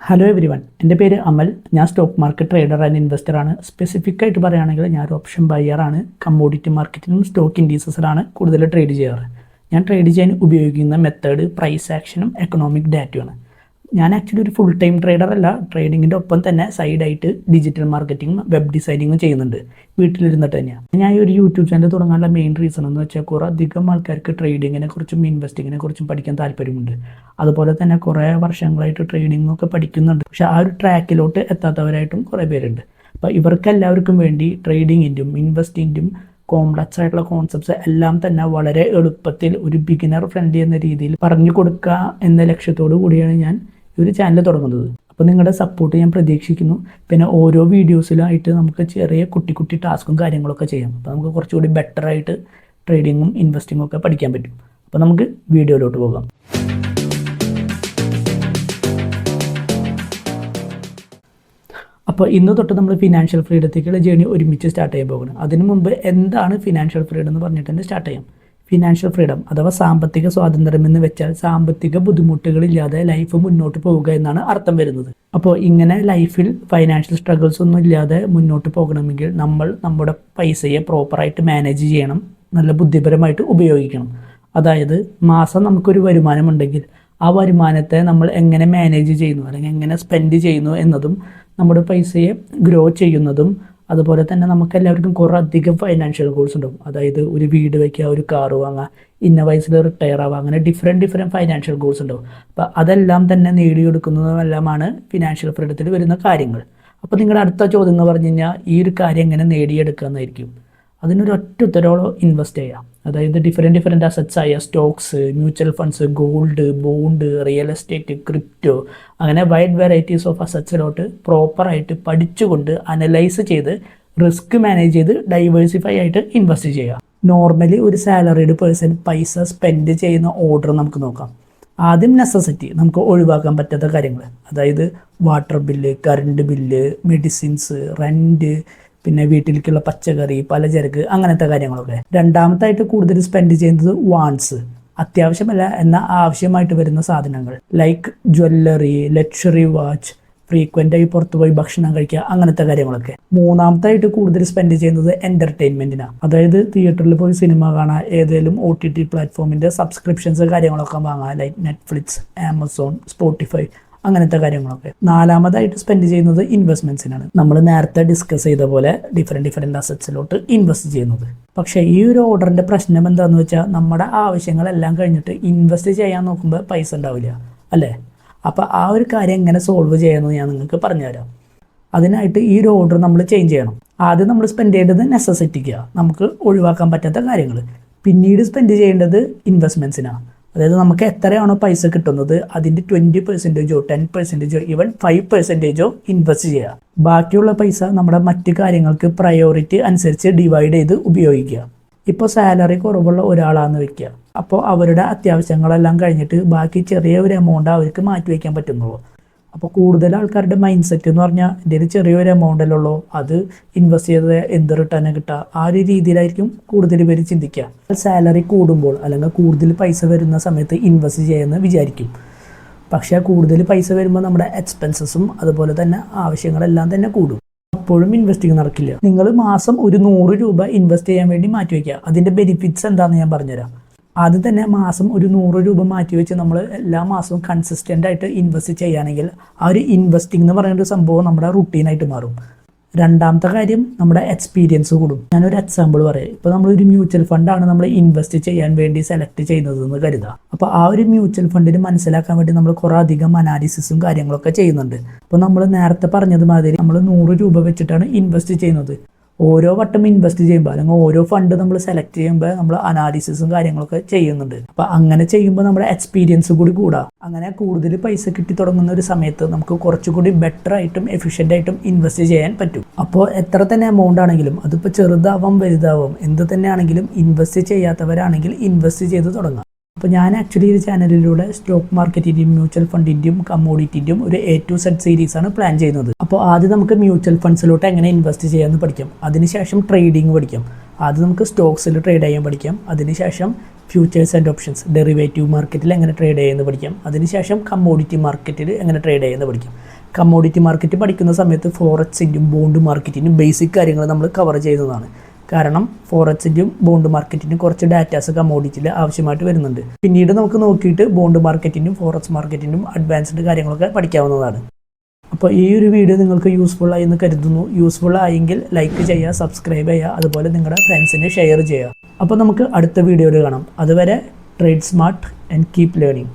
Hello every one, എൻ്റെ പേര് അമൽ. ഞാൻ സ്റ്റോക്ക് മാർക്കറ്റ് ട്രേഡർ ആൻഡ് ഇൻവെസ്റ്ററാണ്. സ്പെസിഫിക്കായിട്ട് പറയുകയാണെങ്കിൽ ഞാൻ ഒരു ഓപ്ഷൻ ബയ്യറാണ്. കമ്മോഡിറ്റി മാർക്കറ്റിലും സ്റ്റോക്ക് ഇൻഡീസസിലാണ് കൂടുതൽ ട്രേഡ് ചെയ്യാറ്. ഞാൻ ട്രേഡ് ചെയ്യാൻ ഉപയോഗിക്കുന്ന മെത്തേഡ് പ്രൈസ് ആക്ഷനും എക്കണോമിക് ഡാറ്റയുമാണ്. ഞാൻ ആക്ച്വലി ഒരു ഫുൾ ടൈം ട്രേഡർ അല്ല. ട്രേഡിങ്ങിൻ്റെ ഒപ്പം തന്നെ സൈഡായിട്ട് ഡിജിറ്റൽ മാർക്കറ്റിങ്ങും വെബ് ഡിസൈനിങ്ങും ചെയ്യുന്നുണ്ട് വീട്ടിലിരുന്നിട്ട് തന്നെയാണ്. ഞാൻ ഈ ഒരു യൂട്യൂബ് ചാനൽ തുടങ്ങാനുള്ള മെയിൻ റീസൺ എന്ന് വെച്ചാൽ കുറേ അധികം ആൾക്കാർക്ക് ട്രേഡിങ്ങിനെ കുറിച്ചും ഇൻവെസ്റ്റിങ്ങിനെ കുറിച്ചും പഠിക്കാൻ താല്പര്യമുണ്ട്. അതുപോലെ തന്നെ കുറേ വർഷങ്ങളായിട്ട് ട്രേഡിങ്ങൊക്കെ പഠിക്കുന്നുണ്ട്. പക്ഷേ ആ ഒരു ട്രാക്കിലോട്ട് എത്താത്തവരായിട്ടും കുറേ പേരുണ്ട്. അപ്പോൾ ഇവർക്കെല്ലാവർക്കും വേണ്ടി ട്രേഡിങ്ങിൻ്റെയും ഇൻവെസ്റ്റിങ്ങിൻ്റെയും കോംപ്ലക്സ് ആയിട്ടുള്ള കോൺസെപ്റ്റ്സ് എല്ലാം തന്നെ വളരെ എളുപ്പത്തിൽ ഒരു ബിഗിനർ ഫ്രണ്ട്ലി എന്ന രീതിയിൽ പറഞ്ഞു കൊടുക്കുക എന്ന ലക്ഷ്യത്തോടു കൂടിയാണ് ഞാൻ ഈ ഒരു ചാനൽ തുടങ്ങുന്നത്. അപ്പോൾ നിങ്ങളുടെ സപ്പോർട്ട് ഞാൻ പ്രതീക്ഷിക്കുന്നു. പിന്നെ ഓരോ വീഡിയോസിലായിട്ട് നമുക്ക് ചെറിയ കുട്ടി ടാസ്കും കാര്യങ്ങളൊക്കെ ചെയ്യാം. അപ്പോൾ നമുക്ക് കുറച്ചുകൂടി ബെറ്ററായിട്ട് ട്രേഡിങ്ങും ഇൻവെസ്റ്റിങ്ങും ഒക്കെ പഠിക്കാൻ പറ്റും. അപ്പോൾ നമുക്ക് വീഡിയോയിലോട്ട് പോകാം. അപ്പോൾ ഇന്ന് തൊട്ട് നമ്മൾ ഫിനാൻഷ്യൽ ഫ്രീഡത്തേക്കുള്ള ജേണി ഒരുമിച്ച് സ്റ്റാർട്ട് ചെയ്യാൻ പോകണം. അതിനു മുമ്പ് എന്താണ് ഫിനാൻഷ്യൽ ഫ്രീഡം എന്ന് പറഞ്ഞിട്ട് തന്നെ സ്റ്റാർട്ട് ചെയ്യാം. ഫിനാൻഷ്യൽ ഫ്രീഡം അഥവാ സാമ്പത്തിക സ്വാതന്ത്ര്യം എന്ന് വെച്ചാൽ സാമ്പത്തിക ബുദ്ധിമുട്ടുകളില്ലാതെ ലൈഫ് മുന്നോട്ട് പോവുക എന്നാണ് അർത്ഥം വരുന്നത്. അപ്പോൾ ഇങ്ങനെ ലൈഫിൽ ഫൈനാൻഷ്യൽ സ്ട്രഗിൾസ് ഒന്നും ഇല്ലാതെ മുന്നോട്ട് പോകണമെങ്കിൽ നമ്മൾ നമ്മുടെ പൈസയെ പ്രോപ്പറായിട്ട് മാനേജ് ചെയ്യണം, നല്ല ബുദ്ധിപരമായിട്ട് ഉപയോഗിക്കണം. അതായത് മാസം നമുക്കൊരു വരുമാനമുണ്ടെങ്കിൽ ആ വരുമാനത്തെ നമ്മൾ എങ്ങനെ മാനേജ് ചെയ്യുന്നു അല്ലെങ്കിൽ എങ്ങനെ സ്പെൻഡ് ചെയ്യുന്നു എന്നതും നമ്മുടെ പൈസയെ ഗ്രോ ചെയ്യുന്നതും. അതുപോലെ തന്നെ നമുക്കെല്ലാവർക്കും കുറേ അധികം ഫൈനാൻഷ്യൽ ഗോൾസ് ഉണ്ടാവും. അതായത് ഒരു വീട് വയ്ക്കുക, ഒരു കാറ് വാങ്ങുക, ഇന്ന വയസ്സിൽ റിട്ടയർ ആവുക, അങ്ങനെ ഡിഫറെൻറ്റ് ഫൈനാൻഷ്യൽ ഗോൾസ് ഉണ്ടാവും. അപ്പോൾ അതെല്ലാം തന്നെ നേടിയെടുക്കുന്നതെല്ലാമാണ് ഫിനാൻഷ്യൽ ഫ്രീഡത്തിൽ വരുന്ന കാര്യങ്ങൾ. അപ്പോൾ നിങ്ങളുടെ അടുത്ത ചോദ്യം എന്ന് പറഞ്ഞു കഴിഞ്ഞാൽ ഈ ഒരു കാര്യം എങ്ങനെ നേടിയെടുക്കുക എന്നായിരിക്കും. അതിനൊരു ഒറ്റ ഉത്തരവോളം ഇൻവെസ്റ്റ് ചെയ്യാം. അതായത് ഡിഫറെൻറ്റ് അസറ്റ്സ് ആയ stocks, mutual funds, gold, bond, real estate, crypto, അങ്ങനെ വൈഡ് വെറൈറ്റീസ് ഓഫ് അസറ്റ്സിലോട്ട് പ്രോപ്പറായിട്ട് പഠിച്ചുകൊണ്ട് അനലൈസ് ചെയ്ത് റിസ്ക് മാനേജ് ചെയ്ത് ഡൈവേഴ്സിഫൈ ആയിട്ട് ഇൻവെസ്റ്റ് ചെയ്യുക. നോർമലി ഒരു സാലറീഡ് പേഴ്സൺ പൈസ സ്പെൻഡ് ചെയ്യുന്ന ഓർഡർ നമുക്ക് നോക്കാം. ആദ്യം നെസസിറ്റി, നമുക്ക് ഒഴിവാക്കാൻ പറ്റാത്ത കാര്യങ്ങൾ, അതായത് water bill, current bill, medicines, rent, പിന്നെ വീട്ടിലേക്കുള്ള പച്ചക്കറി, പലചരക്ക്, അങ്ങനത്തെ കാര്യങ്ങളൊക്കെ. രണ്ടാമത്തായിട്ട് കൂടുതൽ സ്പെൻഡ് ചെയ്യുന്നത് വാൺസ്, അത്യാവശ്യമല്ല എന്നാൽ ആവശ്യമായിട്ട് വരുന്ന സാധനങ്ങൾ, ലൈക്ക് ജ്വല്ലറി, ലക്ഷറി വാച്ച്, ഫ്രീക്വൻ്റായി പുറത്തുപോയി ഭക്ഷണം കഴിക്കുക, അങ്ങനത്തെ കാര്യങ്ങളൊക്കെ. മൂന്നാമത്തായിട്ട് കൂടുതൽ സ്പെൻഡ് ചെയ്യുന്നത് എൻ്റർടൈൻമെൻറ്റിനാണ്. അതായത് തിയേറ്ററിൽ പോയി സിനിമ കാണാൻ, ഏതെങ്കിലും OTT പ്ലാറ്റ്ഫോമിൻ്റെ സബ്സ്ക്രിപ്ഷൻസ് കാര്യങ്ങളൊക്കെ വാങ്ങാം, ലൈക്ക് നെറ്റ്ഫ്ലിക്സ്, ആമസോൺ, സ്പോട്ടിഫൈ, അങ്ങനത്തെ കാര്യങ്ങളൊക്കെ. നാലാമതായിട്ട് സ്പെൻഡ് ചെയ്യുന്നത് ഇൻവെസ്റ്റ്മെൻറ്റ്സിനാണ്. നമ്മൾ നേരത്തെ ഡിസ്കസ് ചെയ്ത പോലെ ഡിഫറെൻറ്റ് അസറ്റ്സിലോട്ട് ഇൻവെസ്റ്റ് ചെയ്യുന്നത്. പക്ഷേ ഈ ഒരു ഓർഡറിൻ്റെ പ്രശ്നം എന്താണെന്ന് വെച്ചാൽ നമ്മുടെ ആവശ്യങ്ങളെല്ലാം കഴിഞ്ഞിട്ട് ഇൻവെസ്റ്റ് ചെയ്യാൻ നോക്കുമ്പോൾ പൈസ ഉണ്ടാവില്ല, അല്ലേ? അപ്പോൾ ആ ഒരു കാര്യം എങ്ങനെ സോൾവ് ചെയ്യാമെന്ന് ഞാൻ നിങ്ങൾക്ക് പറഞ്ഞുതരാം. അതിനായിട്ട് ഈ ഒരു ഓർഡർ നമ്മൾ ചേഞ്ച് ചെയ്യണം. ആദ്യം നമ്മൾ സ്പെൻഡ് ചെയ്യേണ്ടത് നെസസിറ്റിക്കാണ്, നമുക്ക് ഒഴിവാക്കാൻ പറ്റാത്ത കാര്യങ്ങൾ. പിന്നീട് സ്പെൻഡ് ചെയ്യേണ്ടത് ഇൻവെസ്റ്റ്മെൻറ്റ്സിനാണ്. അതായത് നമുക്ക് എത്രയാണോ പൈസ കിട്ടുന്നത് അതിൻ്റെ 20%, 10%, ഈവൻ 5% ഇൻവെസ്റ്റ് ചെയ്യുക. ബാക്കിയുള്ള പൈസ നമ്മുടെ മറ്റ് കാര്യങ്ങൾക്ക് പ്രയോറിറ്റി അനുസരിച്ച് ഡിവൈഡ് ചെയ്ത് ഉപയോഗിക്കുക. ഇപ്പോൾ സാലറി കുറവുള്ള ഒരാളാണെന്ന് വെക്കുക. അപ്പോൾ അവരുടെ അത്യാവശ്യങ്ങളെല്ലാം കഴിഞ്ഞിട്ട് ബാക്കി ചെറിയ ഒരു എമൗണ്ട് അവർക്ക് മാറ്റി വയ്ക്കാൻ പറ്റുന്നുള്ളൂ. അപ്പോൾ കൂടുതൽ ആൾക്കാരുടെ മൈൻഡ് സെറ്റ് എന്ന് പറഞ്ഞാൽ എൻ്റെ ചെറിയൊരു എമൗണ്ടല്ലേ ഉള്ളൂ, അത് ഇൻവെസ്റ്റ് ചെയ്ത് എന്ത് റിട്ടേൺ കിട്ടുക, ആ ഒരു രീതിയിലായിരിക്കും കൂടുതൽ പേര് ചിന്തിക്കുക. സാലറി കൂടുമ്പോൾ അല്ലെങ്കിൽ കൂടുതൽ പൈസ വരുന്ന സമയത്ത് ഇൻവെസ്റ്റ് ചെയ്യുമെന്ന് വിചാരിക്കും. പക്ഷേ കൂടുതൽ പൈസ വരുമ്പോൾ നമ്മുടെ എക്സ്പെൻസസും അതുപോലെ തന്നെ ആവശ്യങ്ങളെല്ലാം തന്നെ കൂടും. അപ്പോഴും ഇൻവെസ്റ്റിംഗ് നടക്കില്ല. നിങ്ങൾ മാസം ഒരു 100 രൂപ ഇൻവെസ്റ്റ് ചെയ്യാൻ വേണ്ടി മാറ്റി വയ്ക്കുക. അതിൻ്റെ ബെനിഫിറ്റ്സ് എന്താണെന്ന് ഞാൻ പറഞ്ഞുതരാം. ആദ്യം തന്നെ മാസം ഒരു 100 രൂപ മാറ്റി വെച്ച് നമ്മൾ എല്ലാ മാസവും കൺസിസ്റ്റൻ്റ് ആയിട്ട് ഇൻവെസ്റ്റ് ചെയ്യുകയാണെങ്കിൽ ആ ഒരു ഇൻവെസ്റ്റിംഗ് എന്ന് പറയുന്ന ഒരു സംഭവം നമ്മുടെ റുട്ടീനായിട്ട് മാറും. രണ്ടാമത്തെ കാര്യം, നമ്മുടെ എക്സ്പീരിയൻസ് കൂടും. ഞാനൊരു എക്സാമ്പിൾ പറയാം. ഇപ്പോൾ നമ്മളൊരു മ്യൂച്വൽ ഫണ്ടാണ് നമ്മൾ ഇൻവെസ്റ്റ് ചെയ്യാൻ വേണ്ടി സെലക്ട് ചെയ്യുന്നതെന്ന് കരുതുക. അപ്പോൾ ആ ഒരു മ്യൂച്വൽ ഫണ്ടിന് മനസ്സിലാക്കാൻ വേണ്ടി നമ്മൾ കുറേ അധികം അനാലിസിസും കാര്യങ്ങളൊക്കെ ചെയ്യുന്നുണ്ട്. അപ്പോൾ നമ്മൾ നേരത്തെ പറഞ്ഞതുമാതിരി നമ്മൾ 100 രൂപ വെച്ചിട്ടാണ് ഇൻവെസ്റ്റ് ചെയ്യുന്നത്. ഓരോ വട്ടം ഇൻവെസ്റ്റ് ചെയ്യുമ്പോൾ അല്ലെങ്കിൽ ഓരോ ഫണ്ട് നമ്മൾ സെലക്ട് ചെയ്യുമ്പോൾ നമ്മൾ അനാലിസിസും കാര്യങ്ങളൊക്കെ ചെയ്യുന്നുണ്ട്. അപ്പോൾ അങ്ങനെ ചെയ്യുമ്പോൾ നമ്മുടെ എക്സ്പീരിയൻസ് കൂടി കൂടാം. അങ്ങനെ കൂടുതൽ പൈസ കിട്ടി തുടങ്ങുന്ന ഒരു സമയത്ത് നമുക്ക് കുറച്ചുകൂടി ബെറ്റർ ആയിട്ടും എഫിഷ്യൻ്റ് ആയിട്ടും ഇൻവെസ്റ്റ് ചെയ്യാൻ പറ്റും. അപ്പോൾ എത്ര തന്നെ എമൗണ്ട് ആണെങ്കിലും, അതിപ്പോൾ ചെറുതാവാം വലുതാവാം, എന്ത് തന്നെയാണെങ്കിലും ഇൻവെസ്റ്റ് ചെയ്യാത്തവരാണെങ്കിൽ ഇൻവെസ്റ്റ് ചെയ്ത് തുടങ്ങാം. അപ്പോൾ ഞാൻ ആക്ച്വലി ഈ ചാനലിലൂടെ സ്റ്റോക്ക് മാർക്കറ്റിൻ്റെയും മ്യൂച്വൽ ഫണ്ടിൻ്റെയും കമ്മോഡിറ്റിൻ്റെയും ഒരു A to Z സീരീസാണ് പ്ലാൻ ചെയ്യുന്നത്. അപ്പോൾ ആദ്യം നമുക്ക് മ്യൂച്വൽ ഫണ്ട്സിലോട്ട് എങ്ങനെ ഇൻവെസ്റ്റ് ചെയ്യാമെന്ന് പഠിക്കാം. അതിനുശേഷം ട്രേഡിങ് പഠിക്കാം. ആദ്യം നമുക്ക് സ്റ്റോക്സിൽ ട്രേഡ് ചെയ്യാൻ പഠിക്കാം. അതിനുശേഷം ഫ്യൂച്ചേഴ്സ് ആൻഡ് ഓപ്ഷൻസ്, ഡെറിവേറ്റീവ് മാർക്കറ്റിൽ എങ്ങനെ ട്രേഡ് ചെയ്യുന്നത് പഠിക്കാം. അതിനുശേഷം കമ്മോഡിറ്റി മാർക്കറ്റിൽ എങ്ങനെ ട്രേഡ് ചെയ്യുന്നത് പഠിക്കാം. കമ്മോഡിറ്റി മാർക്കറ്റ് പഠിക്കുന്ന സമയത്ത് ഫോറക്സിൻ്റെയും ബോണ്ട് മാർക്കറ്റിൻ്റെയും ബേസിക് കാര്യങ്ങൾ നമ്മൾ കവർ ചെയ്യുന്നതാണ്. കാരണം ഫോറക്സിൻ്റെയും ബോണ്ട് മാർക്കറ്റിനും കുറച്ച് ഡാറ്റാസ് കമ്മോഡിറ്റിയിൽ ആവശ്യമായിട്ട് വരുന്നുണ്ട്. പിന്നീട് നമുക്ക് നോക്കിയിട്ട് ബോണ്ട് മാർക്കറ്റിൻ്റെയും ഫോറക്സ് മാർക്കറ്റിൻ്റെയും അഡ്വാൻസ്ഡ് കാര്യങ്ങളൊക്കെ പഠിക്കാവുന്നതാണ്. അപ്പോൾ ഈ ഒരു വീഡിയോ നിങ്ങൾക്ക് യൂസ്ഫുൾ ആയി എന്ന് കരുതുന്നു. യൂസ്ഫുൾ ആയെങ്കിൽ ലൈക്ക് ചെയ്യുക, സബ്സ്ക്രൈബ് ചെയ്യുക, അതുപോലെ നിങ്ങളുടെ ഫ്രണ്ട്സിന് ഷെയർ ചെയ്യുക. അപ്പോൾ നമുക്ക് അടുത്ത വീഡിയോയിൽ കാണാം. അതുവരെ trade smart and keep learning.